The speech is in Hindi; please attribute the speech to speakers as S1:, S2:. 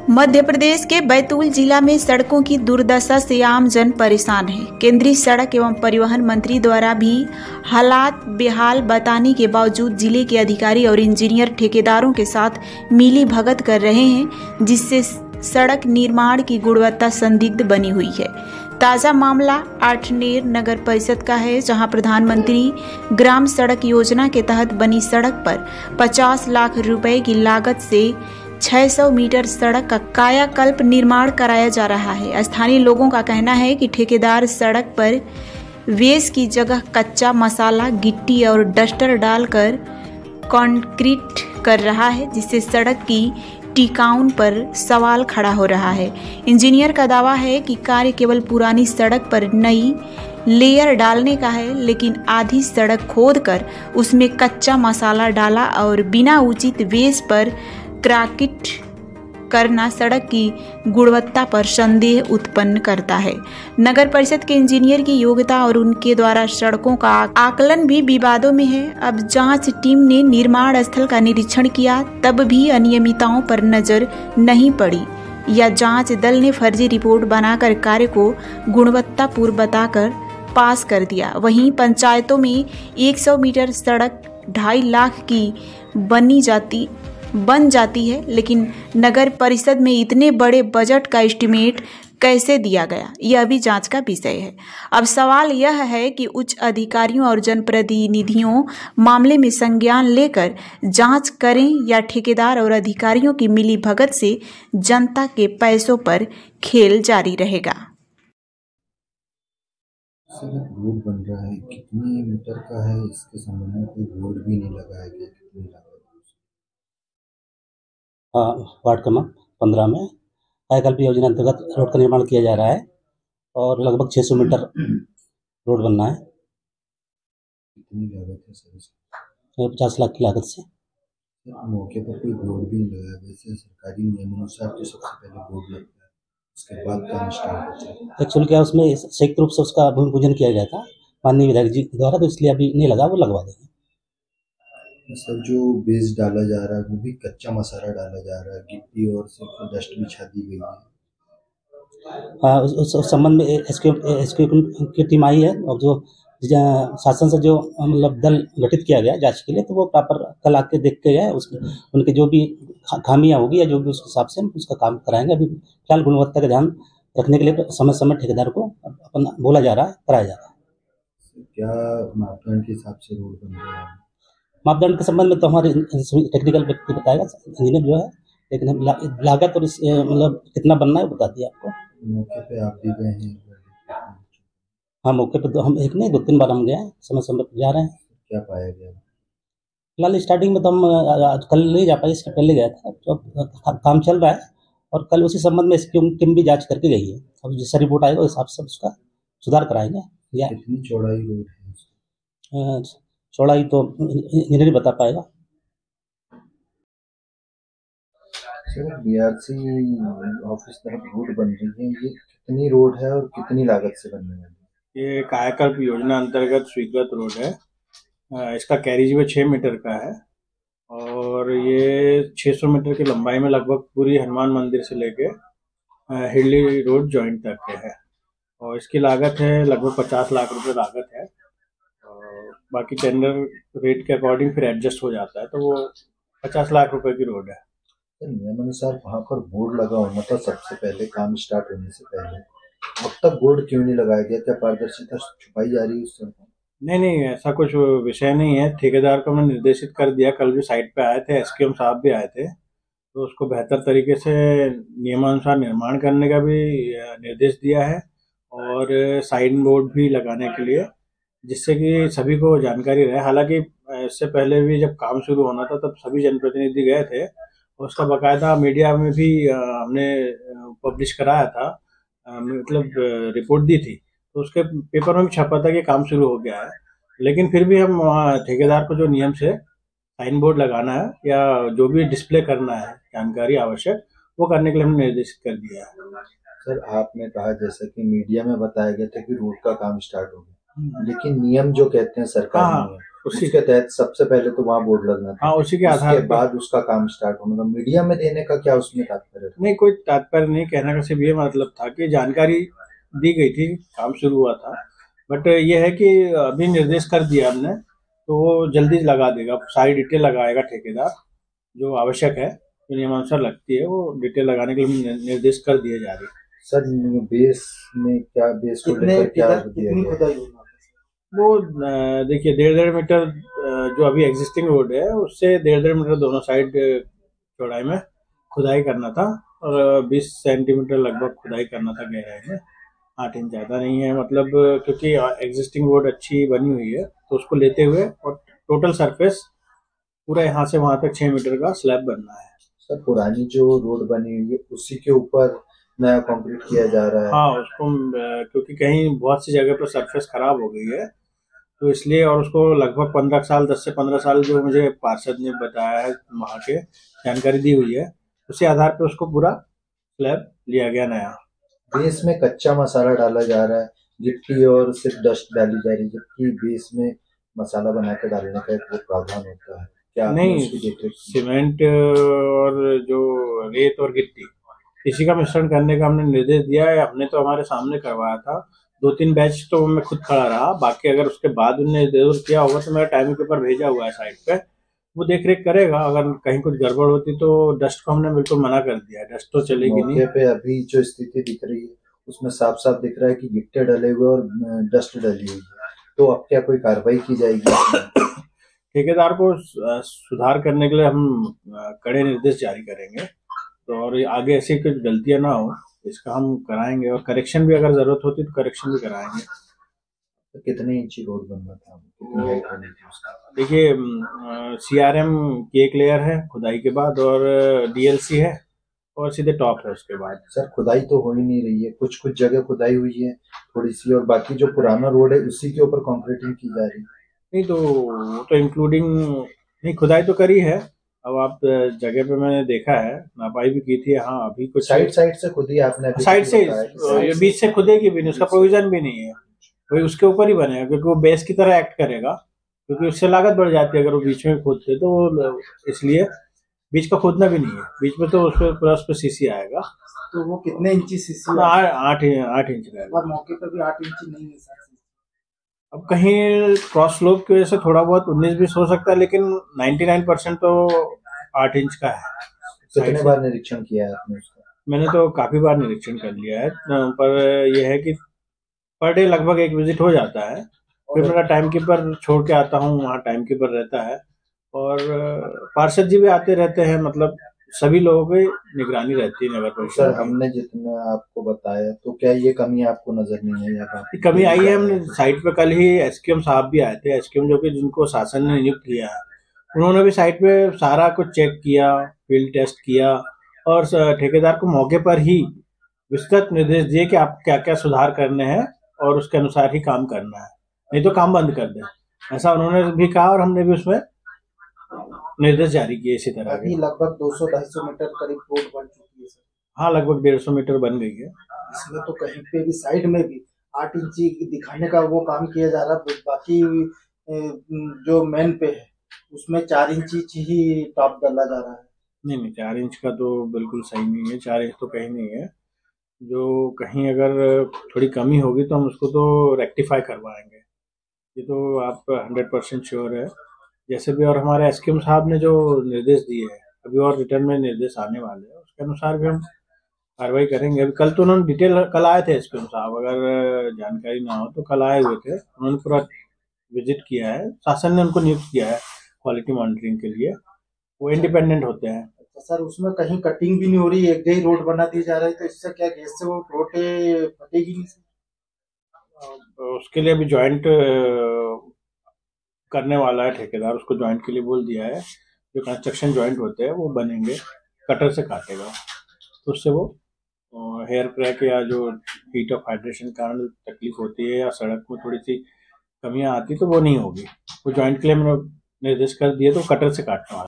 S1: मध्य प्रदेश के बैतूल जिला में सड़कों की दुर्दशा से आम जन परेशान है। केंद्रीय सड़क एवं परिवहन मंत्री द्वारा भी हालात बेहाल बताने के बावजूद जिले के अधिकारी और इंजीनियर ठेकेदारों के साथ मिली भगत कर रहे हैं, जिससे सड़क निर्माण की गुणवत्ता संदिग्ध बनी हुई है। ताज़ा मामला आठनेर नगर परिषद का है, जहां प्रधानमंत्री ग्राम सड़क योजना के तहत बनी सड़क पर 50 लाख रुपए की लागत से 600 मीटर सड़क का कायाकल्प निर्माण कराया जा रहा है। स्थानीय लोगों का कहना है कि ठेकेदार सड़क पर वेस की जगह कच्चा मसाला, गिट्टी और डस्टर डालकर कंक्रीट कर रहा है, जिससे सड़क की टिकाउन पर सवाल खड़ा हो रहा है। इंजीनियर का दावा है कि कार्य केवल पुरानी सड़क पर नई लेयर डालने का है, लेकिन आधी सड़क खोदकर उसमें कच्चा मसाला डाला और बिना उचित वेस पर क्राकिट करना सड़क की गुणवत्ता पर संदेह उत्पन्न करता है। नगर परिषद के इंजीनियर की योग्यता और उनके द्वारा सड़कों का आकलन भी विवादों में है। अब जांच टीम ने निर्माण स्थल का निरीक्षण किया, तब भी अनियमितताओं पर नजर नहीं पड़ी, या जांच दल ने फर्जी रिपोर्ट बनाकर कार्य को गुणवत्तापूर्ण बताकर पास कर दिया। वहीं पंचायतों में 100 मीटर सड़क 2.5 लाख की बन जाती है, लेकिन नगर परिषद में इतने बड़े बजट का एस्टीमेट कैसे दिया गया, यह अभी जांच का विषय है। अब सवाल यह है कि उच्च अधिकारियों और जनप्रतिनिधियों मामले में संज्ञान लेकर जांच करें, या ठेकेदार और अधिकारियों की मिली भगत से जनता के पैसों पर खेल जारी रहेगा।
S2: सर, रोड बन रहा है, कितने मीटर का है, इसके संबंध में कोई बोर्ड भी नहीं लगाया गया, कितनी लागत?
S3: वार्ड क्रमांक 15 में कायाकल्प योजना अंतर्गत रोड का निर्माण किया जा रहा है और लगभग 600 मीटर रोड बनना है।
S2: कितनी लागत है सर?
S3: 50 लाख की लागत से।
S2: मौके पर कोई बोर्ड भी नहीं लगाया, वैसे सरकारी नियमानुसार तो सबसे पहले बोर्ड लगता है, उसके बाद काम स्टार्ट होता है।
S3: एक्चुअली क्या उसमें संयुक्त रूप से उसका भूमि पूजन किया गया था माननीय विधायक जी द्वारा, तो इसलिए अभी नहीं लगा, वो लगवा देंगे।
S2: सर, जो बेस डाला जा रहा है वो भी कच्चा मसाला डाला जा रहा है, गिट्टी और सिर्फ डस्ट बिछा दी गई है।
S3: उस संबंध में एसक्यू की टीम आई है, और जो शासन से जो मतलब दल गठित किया गया जांच के लिए, तो वो प्रॉपर कल आके देख के गए, उसमें उनके जो भी खामियां होगी या जो भी उसके हिसाब से उसका काम कराएंगे। अभी फिलहाल गुणवत्ता का ध्यान रखने के लिए समय समय ठेकेदार को अपना बोला जा रहा है, कराया जा रहा है।
S2: क्या मापदंड के हिसाब से रोड बन रहा है?
S3: मापदंड के संबंध में तो हमारे टेक्निकल व्यक्ति बताएगा, इंजीनियर जो है, लेकिन हम लागत और मतलब कितना बनना है बता दिया आपको।
S2: मौके पे आप भी गए हैं?
S3: हाँ, मौके पे तो हम एक नहीं 2-3 बार हम गए हैं, समय समय पर जा रहे हैं।
S2: क्या पाया गया?
S3: फिलहाल स्टार्टिंग में तो हम कल नहीं जा पाए, इसके पहले गया था, तो काम चल रहा है और कल उसी संबंध में इसकी टीम भी जाँच करके गई है। अब जैसा रिपोर्ट आएगा उस हिसाब से उसका सुधार कराएंगे। या
S2: कितनी चौड़ाई रोड है?
S3: चौड़ाई तो इंजीनियर बता पाएगा।
S2: सर, बीआरसी ऑफिस तरफ रोड बन रही है, ये कितनी रोड है और कितनी लागत से बनने वाली है?
S4: ये कायाकल्प योजना अंतर्गत स्वीकृत रोड है। इसका कैरिज वे 6 मीटर का है और ये 600 मीटर की लंबाई में लगभग पूरी हनुमान मंदिर से लेके हिरली रोड जॉइंट तक के है, और इसकी लागत है लगभग 50 लाख रुपए लागत है। बाकी टेंडर रेट के अकॉर्डिंग फिर एडजस्ट हो जाता है, तो वो 50 लाख रुपए की रोड है।
S2: नियमानुसार वहाँ पर बोर्ड लगा होना था सबसे पहले, काम स्टार्ट होने से पहले। अब तक बोर्ड क्यों नहीं लगाया गया? क्या पारदर्शिता छुपाई जा रही है उससे?
S4: नहीं, ऐसा कुछ विषय नहीं है। ठेकेदार को हमने निर्देशित कर दिया, कल भी साइट पे आए थे, एसकेएम साहब भी आए थे, तो उसको बेहतर तरीके से नियमानुसार निर्माण करने का भी निर्देश दिया है, और साइन बोर्ड भी लगाने के लिए, जिससे कि सभी को जानकारी रहे। हालांकि इससे पहले भी जब काम शुरू होना था तब सभी जनप्रतिनिधि गए थे, और उसका बाकायदा मीडिया में भी हमने पब्लिश कराया था, मतलब रिपोर्ट दी थी, तो उसके पेपर में भी छपा था कि काम शुरू हो गया है। लेकिन फिर भी हम ठेकेदार को जो नियम से साइन बोर्ड लगाना है या जो भी डिस्प्ले करना है जानकारी आवश्यक, वो करने के लिए हमने निर्देशित कर दिया है।
S2: सर, आपने कहा जैसा कि मीडिया में बताया गया था कि रोड का काम स्टार्ट हो गया, लेकिन नियम जो कहते हैं सरकार उसके तहत सबसे पहले तो वहाँ बोर्ड लगना था।
S4: हाँ, उसी के आधार
S2: उसके बाद उसका काम स्टार्ट होना था। मीडिया में देने का क्या उसमें तात्पर्य था?
S4: नहीं, कोई तात्पर्य नहीं, कहने का सिर्फ ये मतलब था कि जानकारी दी गई थी, काम शुरू हुआ था, बट ये है कि अभी निर्देश कर दिया हमने, तो वो जल्दी लगा देगा, सारी डिटेल लगाएगा ठेकेदार, जो आवश्यक है, जो नियमानुसार लगती है, वो डिटेल लगाने के लिए निर्देश कर दिए जा रहे हैं।
S2: सर बेस में क्या, बेस को लेकर क्या दिया गया?
S4: वो देखिए 1.5 मीटर जो अभी एग्जिस्टिंग रोड है उससे 1.5 मीटर दोनों साइड चौड़ाई में खुदाई करना था, और 20 सेंटीमीटर लगभग खुदाई करना था गहराई में, 8 इंच ज़्यादा नहीं है, मतलब क्योंकि एग्जिस्टिंग रोड अच्छी बनी हुई है तो उसको लेते हुए, और टोटल सरफेस पूरा यहाँ से वहाँ तक 6 मीटर का स्लैब बनना है।
S2: सर पुरानी जो रोड बनी हुई है उसी के ऊपर नया कंक्रीट किया जा रहा है?
S4: हाँ, उसको क्योंकि कहीं बहुत सी जगह पर सरफेस खराब हो गई है तो इसलिए, और उसको लगभग 15 साल 10 से 15 साल जो मुझे पार्षद ने बताया है, वहाँ के जानकारी दी हुई है, उसी आधार पर उसको पूरा स्लैब लिया गया नया।
S2: बेस में कच्चा मसाला डाला जा रहा है, गिट्टी और सिर्फ डस्ट डाली जा रही है, जबकि बेस में मसाला बना के डालने का एक प्रावधान होता है। क्या
S4: नहीं, सीमेंट और जो रेत और गिट्टी इसी का मिश्रण करने का हमने निर्देश दिया है। हमने तो हमारे सामने करवाया था, 2-3 बैच तो मैं खुद खड़ा रहा, बाकी अगर उसके बाद उन्होंने निर्देश किया होगा तो मेरा टाइम पेपर भेजा हुआ है साइड पे, वो देख रेख करेगा। अगर कहीं कुछ गड़बड़ होती तो डस्ट को हमने बिल्कुल मना कर दिया है, डस्ट तो चलेगी नहीं।
S2: पे अभी जो स्थिति दिख रही है उसमें साफ साफ दिख रहा है कि गिट्टे डले हुए और डस्ट डली हुई है, तो अब क्या कोई कार्रवाई की जाएगी?
S4: ठेकेदार को सुधार करने के लिए हम कड़े निर्देश जारी करेंगे, तो और आगे ऐसी कुछ गलतियां ना हो इसका हम कराएंगे, और करेक्शन भी अगर जरूरत होती तो करेक्शन भी कराएंगे।
S2: तो कितने इंची रोड बनना था, कितनी हाइट होनी थी उसका?
S4: देखिए CRM की एक लेयर है खुदाई के बाद, और DLC है, और सीधे टॉप है उसके बाद।
S2: सर खुदाई तो हो ही नहीं रही है, कुछ कुछ जगह खुदाई हुई है थोड़ी सी, और बाकी जो पुराना रोड है उसी के ऊपर कंक्रीटिंग की जा रही है।
S4: नहीं तो इंक्लूडिंग नहीं, खुदाई तो करी है। अब आप जगह पे मैंने देखा है, नापाई भी की थी। हाँ, अभी कुछ
S2: साइड से खुदी आपने?
S4: साइड से, बीच से खुदेगी भी नहीं, उसका प्रोविजन भी नहीं है, वही उसके ऊपर ही बनेगा, क्योंकि वो बेस की तरह एक्ट करेगा, क्योंकि उससे लागत बढ़ जाती है अगर वो बीच में खोदते, तो इसलिए बीच का खोदना भी नहीं है। बीच में तो उस पर पूरा उस पर सीसी आएगा।
S5: तो वो कितने इंची सीसी?
S4: 8 इंच रहेगा।
S5: और मौके पर भी 8 इंची नहीं है सर।
S4: अब कहीं क्रॉस स्लोप की वजह से थोड़ा बहुत 19-20 हो सकता है, लेकिन 99% तो 8 इंच का है।
S2: कितने बार निरीक्षण किया है आपने उसका?
S4: मैंने तो काफी बार निरीक्षण कर लिया है, पर यह है कि पर डे लगभग एक विजिट हो जाता है। फिर मेरा टाइम कीपर छोड़ के आता हूँ, वहाँ टाइम कीपर रहता है, और पार्षद जी भी आते रहते हैं, मतलब सभी लोगों की निगरानी रहती है नगर परिषद।
S2: सर हमने जितना आपको बताया, तो क्या ये कमी आपको नजर नहीं है? या
S4: कमी आई है। हमने साइट पे कल ही SQM साहब भी आए थे, SQM जो कि जिनको शासन ने नियुक्त किया है, उन्होंने भी साइट पे सारा कुछ चेक किया, फील्ड टेस्ट किया, और ठेकेदार को मौके पर ही विस्तृत निर्देश दिए कि आप क्या क्या सुधार करने हैं और उसके अनुसार ही काम करना है, नहीं तो काम बंद कर दें, ऐसा उन्होंने भी कहा, और हमने भी उसमें निर्देश जारी किए इसी तरह।
S5: अभी लगभग 200-250 मीटर करीब रोड बन चुकी है सर।
S4: हाँ, लगभग 150 मीटर बन गई है।
S5: इसमें तो कहीं पे भी साइड में भी 8 इंची दिखाने का वो काम किया जा रहा है, बाकी जो मेन पे है उसमें 4 इंची ही टॉप डाला जा रहा है।
S4: नहीं, 4 इंच का तो बिल्कुल सही नहीं है, 4 इंच तो कहीं नहीं है। जो कहीं अगर थोड़ी कमी होगी तो हम उसको तो रेक्टिफाई करवाएंगे, ये तो आप 100% श्योर है। जैसे भी, और हमारे SQM साहब ने जो निर्देश दिए हैं, अभी और रिटर्न में निर्देश आने वाले हैं, उसके अनुसार भी हम कार्रवाई करेंगे। अभी कल तो उन्होंने डिटेल, कल आए थे SQM साहब, अगर जानकारी ना हो तो कल आए हुए थे, उन्होंने पूरा विजिट किया है, शासन ने उनको नियुक्त किया है क्वालिटी मॉनिटरिंग के लिए, वो इंडिपेंडेंट होते हैं।
S5: सर उसमें कहीं कटिंग भी नहीं हो रही, एक ही रोड बना दी जा रही है, तो इससे क्या गैस से वो रोड फटेगी नहीं सर?
S4: उसके लिए अभी ज्वाइंट करने वाला है ठेकेदार, उसको ज्वाइंट के लिए बोल दिया है। जो कंस्ट्रक्शन ज्वाइंट होते हैं वो बनेंगे, कटर से काटेगा, तो उससे वो हेयर क्रैक या जो हीट ऑफ हाइड्रेशन के कारण तकलीफ होती है या सड़क में थोड़ी सी कमियां आती तो वो नहीं होगी। वो ज्वाइंट के लिए मैंने निर्देश कर दिए, तो कटर से काटने वाला।